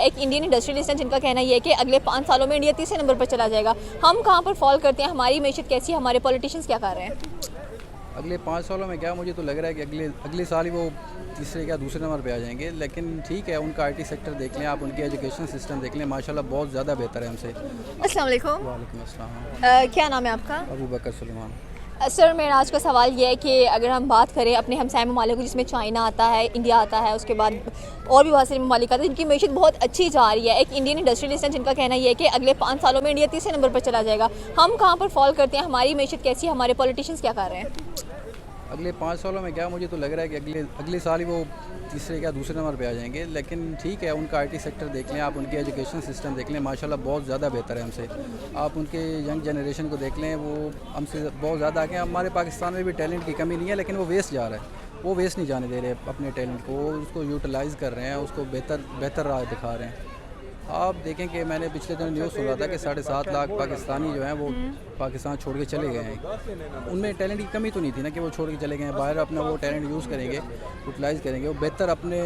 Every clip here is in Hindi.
एक इंडियन इंडस्ट्रियलिस्ट है जिनका कहना यह है कि अगले 5 सालों में इंडिया तीसरे नंबर पर चला जाएगा। हम कहां पर फॉल करते हैं, हमारी मैशत कैसी है, हमारे पॉलिटिशियंस क्या कर रहे हैं? अगले 5 सालों में क्या, मुझे तो लग रहा है कि अगले साल ही वो तीसरे या दूसरे नंबर पे आ जाएंगे। लेकिन ठीक है, उनका आईटी सेक्टर देख लें आप, उनकी एजुकेशन सिस्टम देख लें, माशाल्लाह बहुत ज़्यादा बेहतर है हमसे। अस्सलाम वालेकुम। वालेकुम अस्सलाम। क्या नाम है आपका? अबू बकर सुलेमान। सर, मेरा आज का सवाल ये है कि अगर हम बात करें अपने हमसाय ममालिक को, जिसमें चाइना आता है, इंडिया आता है, उसके बाद और भी बहुत सारे ममालिक आते हैं जिनकी मैशत बहुत अच्छी जा रही है। एक इंडियन इंडस्ट्रियलिस्ट है जिनका कहना यह है कि अगले 5 सालों में इंडिया तीसरे नंबर पर चला जाएगा। हम कहां पर फॉल करते हैं, हमारी मैशत कैसी है, हमारे पॉलिटिशियंस क्या कर रहे हैं? अगले 5 सालों में क्या, मुझे तो लग रहा है कि अगले साल ही वो तीसरे या दूसरे नंबर पे आ जाएंगे। लेकिन ठीक है, उनका आईटी सेक्टर देख लें आप, उनकी एजुकेशन सिस्टम देख लें, माशाल्लाह बहुत ज़्यादा बेहतर है हमसे। आप उनके यंग जनरेशन को देख लें, वो हमसे बहुत ज़्यादा आगे हैं। हमारे पाकिस्तान में भी टैलेंट की कमी नहीं है, लेकिन वो वेस्ट जा रहा है। वो वेस्ट नहीं जाने दे रहे अपने टैलेंट को, वो उसको यूटिलाइज़ कर रहे हैं, उसको बेहतर राह दिखा रहे हैं। आप देखें कि मैंने पिछले दिनों न्यूज़ सुना था कि 7.5 लाख पाकिस्तानी जो हैं वो पाकिस्तान छोड़ के चले गए हैं। उनमें टैलेंट की कमी तो नहीं थी ना कि वो छोड़ के चले गए हैं, बाहर अपना वो टैलेंट यूज़ करेंगे, यूटिलाइज़ करेंगे, वो बेहतर अपने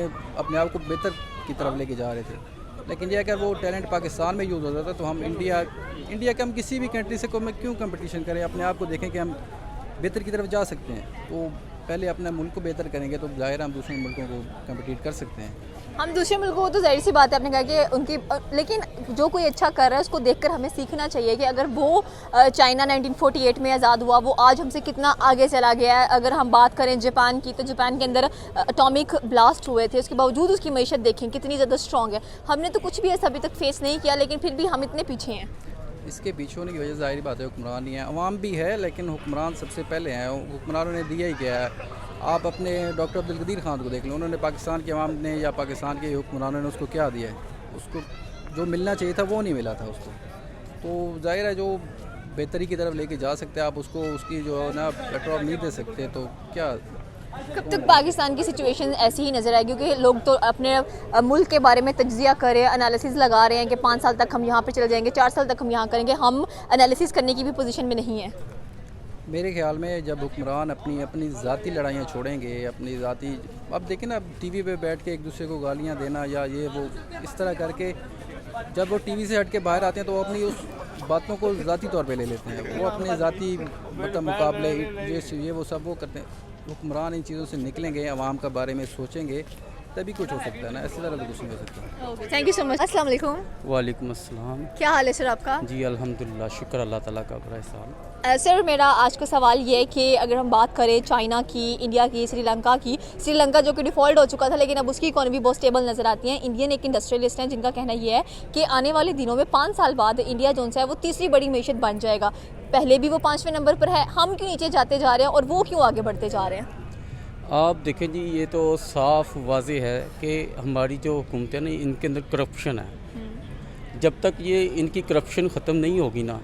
आप को बेहतर की तरफ लेके जा रहे थे। लेकिन ये अगर वो टैलेंट पाकिस्तान में यूज़ होता था तो हम इंडिया के हम किसी भी कंट्री से क्यों कंपटीशन करें, अपने आप को देखें कि हम बेहतर की तरफ जा सकते हैं। तो पहले अपने मुल्क को बेहतर करेंगे तो ज़ाहिर हम दूसरे मुल्कों को कम्पीट कर सकते हैं। हम दूसरे मुल्कों को तो जाहिर सी बात है, आपने कहा कि उनकी, लेकिन जो कोई अच्छा कर रहा है उसको देखकर हमें सीखना चाहिए कि अगर वो चाइना 1948 में आज़ाद हुआ, वो आज हमसे कितना आगे चला गया है। अगर हम बात करें जापान की, तो जापान के अंदर एटॉमिक ब्लास्ट हुए थे, उसके बावजूद उसकी मैशत देखें कितनी ज़्यादा स्ट्रॉन्ग है। हमने तो कुछ भी ऐसा अभी तक फेस नहीं किया, लेकिन फिर भी हम इतने पीछे हैं। इसके पीछे होने की वजह ज़ाहिर बात है हुक्मरान नहीं है, अवाम भी है, लेकिन हुक्मरान सबसे पहले हैं। हुक्मरानों ने दिया ही क्या है। आप अपने डॉक्टर अब्दुल कदीर खान को देख लो, उन्होंने पाकिस्तान के अवाम ने या पाकिस्तान के हुक्मरानों ने उसको क्या दिया है, उसको जो मिलना चाहिए था वो नहीं मिला था उसको। तो जाहिर है जो बेहतरी की तरफ लेके जा सकते हैं आप उसको, उसकी जो है ना पेट्रोल नहीं दे सकते, तो क्या कब तक पाकिस्तान की सिचुएशन ऐसी ही नज़र आएगी? क्योंकि लोग तो अपने मुल्क के बारे में तज्जिया करें, एनालिसिस लगा रहे हैं कि 5 साल तक हम यहाँ पे चले जाएंगे, 4 साल तक हम यहाँ करेंगे। हम एनालिसिस करने की भी पोजीशन में नहीं है। मेरे ख्याल में जब हुक्मरान अपनी ज़ाती लड़ाइयाँ छोड़ेंगे, अपनी ज़ाती, अब देखें ना टीवी पे बैठ के एक दूसरे को गालियाँ देना या ये वो इस तरह करके, जब वो टीवी से हट के बाहर आते हैं तो वो अपनी उस बातों को ज़ाती तौर पे ले लेते हैं। वो अपने ज़ाती मतलब मुकाबले ये वो सब वो करते हैं। हुक्मरान इन चीज़ों से निकलेंगे, आवाम का बारे में सोचेंगे, तभी कुछ हो सकता है ना, ऐसी तरह तो कुछ नहीं हो सकता। Thank you so much. अस्सलाम वालेकुम। वालेकुम अस्सलाम। क्या हाल है सर आपका? जी अल्हम्दुलिल्लाह, शुक्र अल्लाह ताला का बड़ा एहसान। सर, मेरा आज का सवाल ये है कि अगर हम बात करें चाइना की, इंडिया की, श्रीलंका जो कि डिफ़ॉल्ट हो चुका था, लेकिन अब उसकी इकोनॉमी बहुत स्टेबल नज़र आती है। इंडियन एक इंडस्ट्रियलिस्ट हैं जिनका कहना ये है कि आने वाले दिनों में 5 साल बाद इंडिया जो है वो तीसरी बड़ी मैशत बन जाएगा। पहले भी वो 5वें नंबर पर है, हम क्यों नीचे जाते जा रहे हैं और वो क्यों आगे बढ़ते जा रहे हैं? आप देखें जी, ये तो साफ वाज़ेह है कि हमारी जो हुकूमत है ना, इनके अंदर करप्शन है। जब तक ये इनकी करप्शन ख़त्म नहीं होगी ना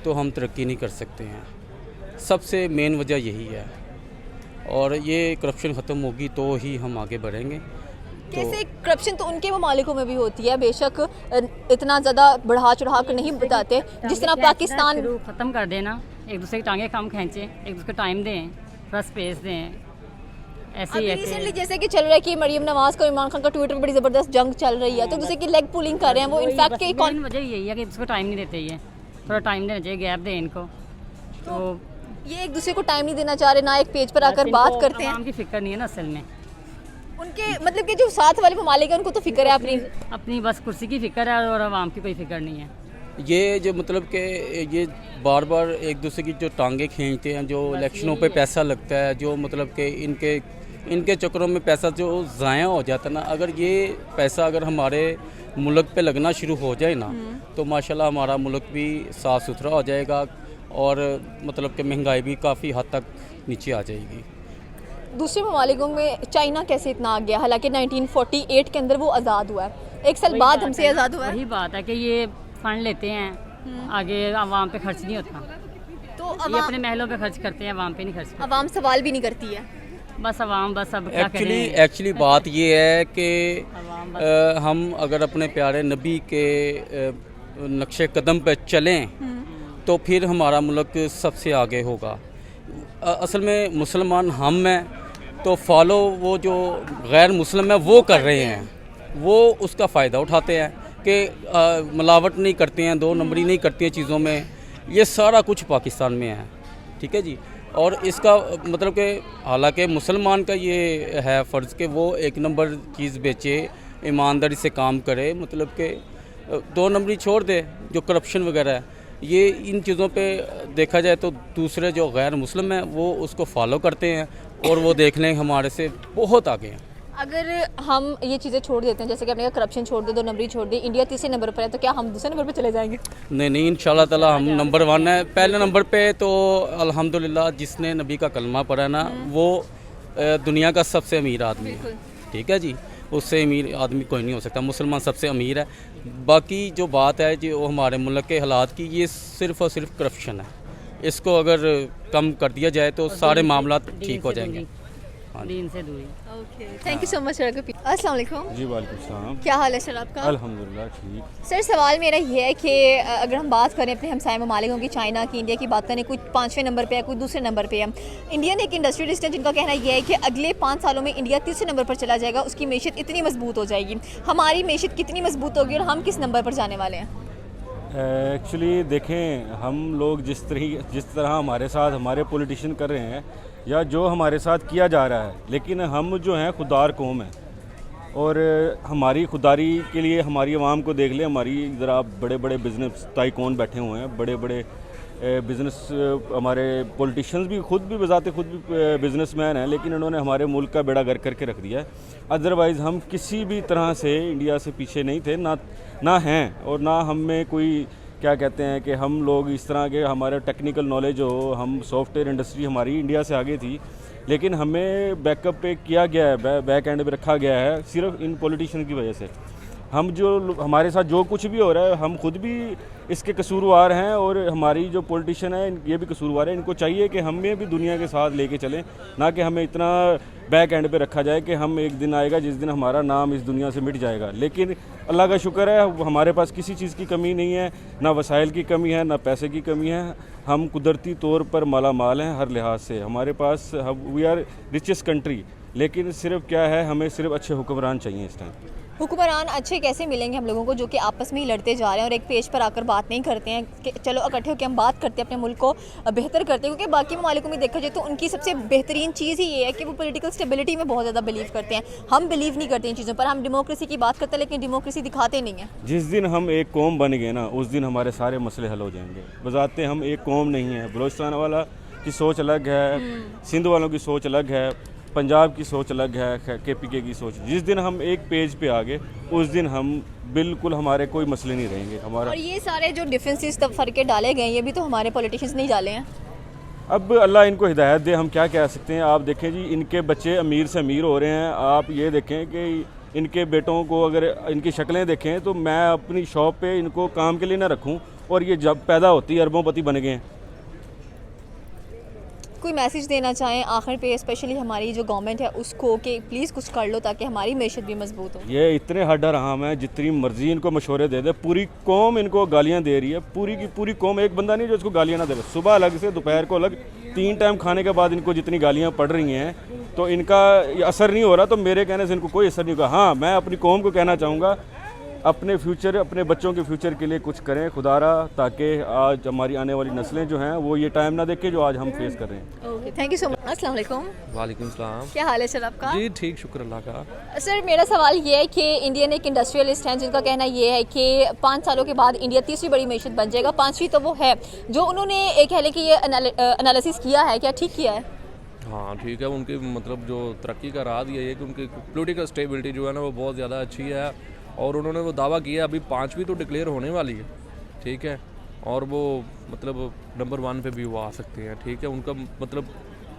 तो हम तरक्की नहीं कर सकते हैं। सबसे मेन वजह यही है, और ये करप्शन ख़त्म होगी तो ही हम आगे बढ़ेंगे। जैसे करप्शन तो उनके ममालिकों में भी होती है, बेशक इतना ज़्यादा बढ़ा चढ़ा कर नहीं बताते, जिस तरह पाकिस्तान ख़त्म कर देना, एक दूसरे की टांगें कम खींचें, एक दूसरे को टाइम दें, थोड़ा स्पेस दें। ऐसे ही रिसेंटली जैसे कि चल रहा है कि मरियम नवाज का, इमरान खान का ट्विटर पर बड़ी ज़बरदस्त जंग चल रही है, तो जैसे कि लेग पुलिंग कर रहे हैं वो, इनफैक्ट के वजह यही है कि उसको टाइम नहीं देते, ये थोड़ा टाइम देना चाहिए, गैप दें इनको। तो ये एक दूसरे को टाइम नहीं देना चाह रहे, ना एक पेज पर आकर बात करते हैं। आवाम की फिक्र नहीं है ना असल में, उनके मतलब कि जो साथ वाले ममालिक हैं उनको तो फिक्र है अपनी बस कुर्सी की फिक्र है, और आवाम की कोई फिक्र नहीं है। ये जो मतलब कि ये बार बार एक दूसरे की जो टांगे खींचते हैं, जो इलेक्शनों पे पैसा लगता है, जो मतलब कि इनके चक्करों में पैसा जो ज़ाया हो जाता है ना, अगर ये पैसा अगर हमारे मुल्क पे लगना शुरू हो जाए ना तो माशाल्लाह हमारा मुल्क भी साफ़ सुथरा हो जाएगा, और मतलब कि महंगाई भी काफ़ी हद तक नीचे आ जाएगी। दूसरे ममालिकों में चाइना कैसे इतना आ गया, हालांकि 1948 के अंदर वो आज़ाद हुआ है, एक साल बाद हमसे आज़ाद हुआ है। वही बात है कि ये फंड लेते हैं, आगे आवाम पे खर्च नहीं होता, तो ये अपने महलों पे खर्च करते हैं, आवाम पे नहीं खर्च करते। आवाम सवाल भी नहीं करती है, बस आवाम बस अब क्या करें। एक्चुअली बात ये है कि हम अगर अपने प्यारे नबी के नक्शे कदम पे चलें तो फिर हमारा मुल्क सबसे आगे होगा। असल में मुसलमान हम हैं तो फॉलो वो जो गैर मुस्लिम है वो कर रहे हैं। वो उसका फ़ायदा उठाते हैं कि मिलावट नहीं करते हैं, 2 नंबरी नहीं करती हैं चीज़ों में। ये सारा कुछ पाकिस्तान में है, ठीक है जी। और इसका मतलब कि हालांकि मुसलमान का ये है फ़र्ज़ कि वो 1 नंबर चीज़ बेचे, ईमानदारी से काम करे, मतलब कि 2 नंबरी छोड़ दे जो करप्शन वगैरह है। ये इन चीज़ों पे देखा जाए तो दूसरे जो गैर मुस्लिम हैं वो उसको फॉलो करते हैं और वो देख लें हमारे से बहुत आगे हैं। अगर हम ये चीज़ें छोड़ देते हैं, जैसे कि आपने कहा करप्शन छोड़ दे, 2 नंबरी छोड़ दी, इंडिया तीसरे नंबर पर है, तो क्या हम दूसरे नंबर पर चले जाएंगे? नहीं इंशाल्लाह ताला हम नंबर 1 है। पहले नंबर पे तो अल्हम्दुलिल्लाह जिसने नबी का कलमा पढ़ा ना वो दुनिया का सबसे अमीर आदमी है, ठीक है जी। उससे अमीर आदमी कोई नहीं हो सकता, मुसलमान सबसे अमीर है। बाकी जो बात है जो हमारे मुल्क के हालात की, ये सिर्फ़ और सिर्फ करप्शन है। इसको अगर कम कर दिया जाए तो सारे मामला ठीक हो जाएंगे। दीन से दूरी। Okay, thank you so much sir. अस्सलाम वालेकुम। जी वालेकुम सलाम। क्या हाल है सर आपका? अल्हम्दुलिल्लाह ठीक। सर सवाल मेरा ये है कि अगर हम बात करें अपने हमसाय ममालिकों की, चाइना की, इंडिया की बात करें, कोई 5वें नंबर पे है, कोई दूसरे नंबर पे है। इंडियन एक इंडस्ट्रियलिस्ट है जिनका कहना ये है कि अगले 5 सालों में इंडिया तीसरे नंबर पर चला जाएगा, उसकी मैशत इतनी मजबूत हो जाएगी। हमारी मैशत कितनी मजबूत होगी और हम किस नंबर पर जाने वाले हैं? एक्चुअली देखें, हम लोग जिस तरह हमारे साथ हमारे पॉलिटिशियन कर रहे हैं या जो हमारे साथ किया जा रहा है, लेकिन हम जो हैं खुदार कौम हैं और हमारी खुदारी के लिए हमारी आवाम को देख लें। हमारी इधर आप बड़े बड़े बिज़नेस टाइकून बैठे हुए हैं, बड़े बड़े बिज़नेस, हमारे पॉलिटिशियंस भी खुद भी बिज़नेसमैन हैं, लेकिन उन्होंने हमारे मुल्क का बेड़ा गर्क करके रख दिया है। अदरवाइज़ हम किसी भी तरह से इंडिया से पीछे नहीं थे, ना हैं, और ना हम में कोई क्या कहते हैं कि हम लोग इस तरह के हमारे टेक्निकल नॉलेज हो, हम सॉफ्टवेयर इंडस्ट्री हमारी इंडिया से आगे थी, लेकिन हमें बैकअप पे किया गया है, बैक एंड पे रखा गया है सिर्फ इन पॉलिटिशियन की वजह से। हम जो हमारे साथ जो कुछ भी हो रहा है हम खुद भी इसके कसूरवार हैं और हमारी जो पॉलिटिशियन है ये भी कसूरवार है। इनको चाहिए कि हमें भी दुनिया के साथ लेके चलें, ना कि हमें इतना बैक एंड पे रखा जाए कि हम एक दिन आएगा जिस दिन हमारा नाम इस दुनिया से मिट जाएगा। लेकिन अल्लाह का शुक्र है हमारे पास किसी चीज़ की कमी नहीं है, ना वसाइल की कमी है, ना पैसे की कमी है। हम कुदरती तौर पर माला माल हैं हर लिहाज से। हमारे पास वी आर रिचेस्ट कंट्री, लेकिन सिर्फ क्या है, हमें सिर्फ अच्छे हुक्मरान चाहिए इस टाइम। हुक्मरान अच्छे कैसे मिलेंगे हम लोगों को जो कि आपस में ही लड़ते जा रहे हैं और एक पेज पर आकर बात नहीं करते हैं कि चलो इकट्ठे होकर हम बात करते हैं, अपने मुल्क को बेहतर करते हैं। क्योंकि बाकी ममालिकों में देखा जाए तो उनकी सबसे बेहतरीन चीज़ ही ये है कि वो पॉलिटिकल स्टेबिलिटी में बहुत ज़्यादा बिलीव करते हैं। हम बिलीव नहीं करते इन चीज़ों पर। हम डेमोक्रेसी की बात करते हैं लेकिन डेमोक्रेसी दिखाते नहीं हैं। जिस दिन हम एक कौम बन गए ना, उस दिन हमारे सारे मसले हल हो जाएंगे। बजाते हम एक कौम नहीं है। बलोचिस्तान वाला की सोच अलग है, सिंध वालों की सोच अलग है, पंजाब की सोच अलग है, KPK की सोच। जिस दिन हम एक पेज पे आ गए उस दिन हम बिल्कुल हमारे कोई मसले नहीं रहेंगे हमारा। और ये सारे जो डिफरेंसेस तब फर्के डाले गए ये भी तो हमारे पॉलिटिशियंस नहीं डाले हैं। अब अल्लाह इनको हिदायत दे, हम क्या कह सकते हैं। आप देखें जी, इनके बच्चे अमीर से अमीर हो रहे हैं। आप ये देखें कि इनके बेटों को अगर इनकी शक्लें देखें तो मैं अपनी शॉप पे इनको काम के लिए ना रखूं और ये जब पैदा होती है अरबोंपति बन गए हैं। कोई मैसेज देना चाहें आखिर पे, स्पेशली हमारी जो गवर्नमेंट है उसको, कि प्लीज़ कुछ कर लो ताकि हमारी मैशत भी मजबूत हो। ये इतने हड्डा हम हैं, जितनी मर्जी इनको मशवरे दे दे, पूरी कौम इनको गालियां दे रही है। पूरी की पूरी कौम, एक बंदा नहीं जो इसको गालियां ना दे। सुबह अलग से, दोपहर को अलग, 3 टाइम खाने के बाद इनको जितनी गालियां पड़ रही हैं तो इनका असर नहीं हो रहा। तो मेरे कहने से इनको कोई असर नहीं होगा। हाँ, मैं अपनी कौम को कहना चाहूँगा अपने फ्यूचर, अपने बच्चों के फ्यूचर के लिए कुछ करें खुदारा, ताकि आज हमारी आने वाली नस्लें जो हैं वो ये टाइम ना देखें जो आज हम फेस कर रहे हैं। Okay, thank you so much. अस्सलाम वालेकुम। वालेकुम सलाम। क्या हाल है सर आपका? जी ठीक, शुक्र अल्लाह का। सर मेरा सवाल ये है कि इंडियन एक इंडस्ट्रियलिस्ट हैं जिनका कहना ये है कि 5 सालों के बाद इंडिया तीसरी बड़ी मैशत बन जाएगा। 5वीं तो वो है जो उन्होंने एक है कि ये एनालिसिस किया है, क्या ठीक किया है? हाँ ठीक है। उनकी मतलब जो तरक्की का राज ये है कि उनकी पॉलिटिकल स्टेबिलिटी जो है ना वो बहुत ज़्यादा अच्छी है और उन्होंने वो दावा किया अभी 5वीं तो डिक्लेयर होने वाली है, ठीक है, और वो मतलब नंबर 1 पे भी वो आ सकते हैं, ठीक है। उनका मतलब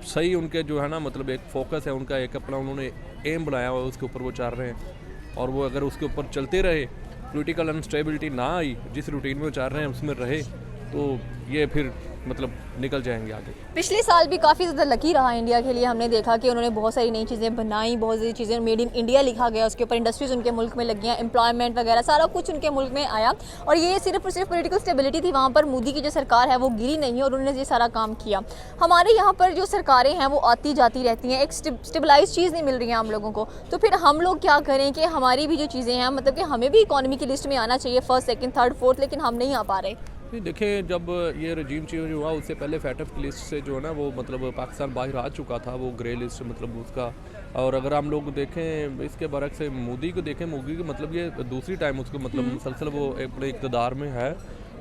सही, उनके जो है ना मतलब एक फोकस है उनका, एक अपना उन्होंने एम बनाया हुआ है, उसके ऊपर वो चल रहे हैं और वो अगर उसके ऊपर चलते रहे, पॉलिटिकल अनस्टेबिलिटी ना आई, जिस रूटीन में वो चल रहे हैं उसमें रहे, तो ये फिर मतलब निकल जाएंगे आगे। पिछले साल भी काफ़ी ज़्यादा लकी रहा इंडिया के लिए। हमने देखा कि उन्होंने बहुत सारी नई चीज़ें बनाई, बहुत सारी चीज़ें मेड इन इंडिया लिखा गया, उसके ऊपर इंडस्ट्रीज़ उनके मुल्क में लगी हैं, एम्प्लॉयमेंट वगैरह सारा कुछ उनके मुल्क में आया। और ये सिर्फ और सिर्फ पॉलिटिकल स्टेबिलिटी थी, वहाँ पर मोदी की जो सरकार है वो गिरी नहीं और उन्होंने ये सारा काम किया। हमारे यहाँ पर जो सरकारें हैं वो आती जाती रहती हैं, एक स्टेबलाइज चीज़ नहीं मिल रही है हम लोगों को। तो फिर हम लोग क्या करें कि हमारी भी जो चीज़ें हैं, मतलब कि हमें भी इकॉनमी की लिस्ट में आना चाहिए, फर्स्ट सेकंड थर्ड फोर्थ, लेकिन हम नहीं आ पा रहे। नहीं देखिए, जब ये रजीम चेंज हुआ उससे पहले फैटफ लिस्ट से जो है ना वो मतलब पाकिस्तान बाहर आ चुका था, वो ग्रे लिस्ट मतलब उसका। और अगर हम लोग देखें इसके बरक से मोदी को देखें, मोदी को मतलब ये दूसरी टाइम उसको मतलब मुसलसल वो अपने इक़्तिदार में है,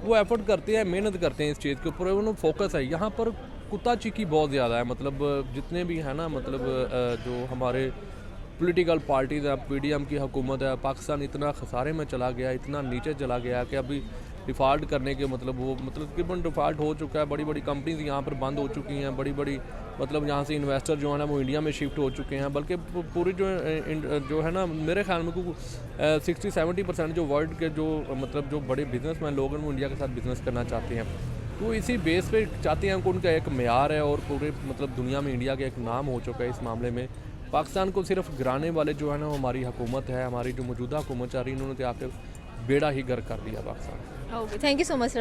वो एफर्ट करते हैं, मेहनत करते हैं इस चीज़ के ऊपर, उन्होंने फोकस है। यहाँ पर कुत्ता चीकी बहुत ज़्यादा है, मतलब जितने भी है ना मतलब जो हमारे पॉलिटिकल पार्टीज़ है, पीडीएम की हुकूमत है, पाकिस्तान इतना खसारे में चला गया, इतना नीचे चला गया कि अभी डिफ़ॉल्ट करने के मतलब वो मतलब तकरीबन डिफ़ॉल्ट हो चुका है। बड़ी बड़ी कंपनीज यहाँ पर बंद हो चुकी हैं, बड़ी बड़ी मतलब यहाँ से इन्वेस्टर जो है ना वो इंडिया में शिफ्ट हो चुके हैं। बल्कि पूरी जो है ना मेरे ख्याल में 60-70% जो वर्ल्ड के जो मतलब जो बड़े बिजनेसमैन लोग हैं वो इंडिया के साथ बिज़नेस करना चाहते हैं। तो इसी बेस पे चाहते हैं कि उनका एक मेयार है और पूरे मतलब दुनिया में इंडिया का एक नाम हो चुका है इस मामले में। पाकिस्तान को सिर्फ गिराने वाले जो है ना वो हमारी हुकूमत है, हमारी जो मौजूदा हुकूमत चाह रही है, इन्होंने आकर बेड़ा ही गर्क कर दिया Pakistan. Okay, thank you so much.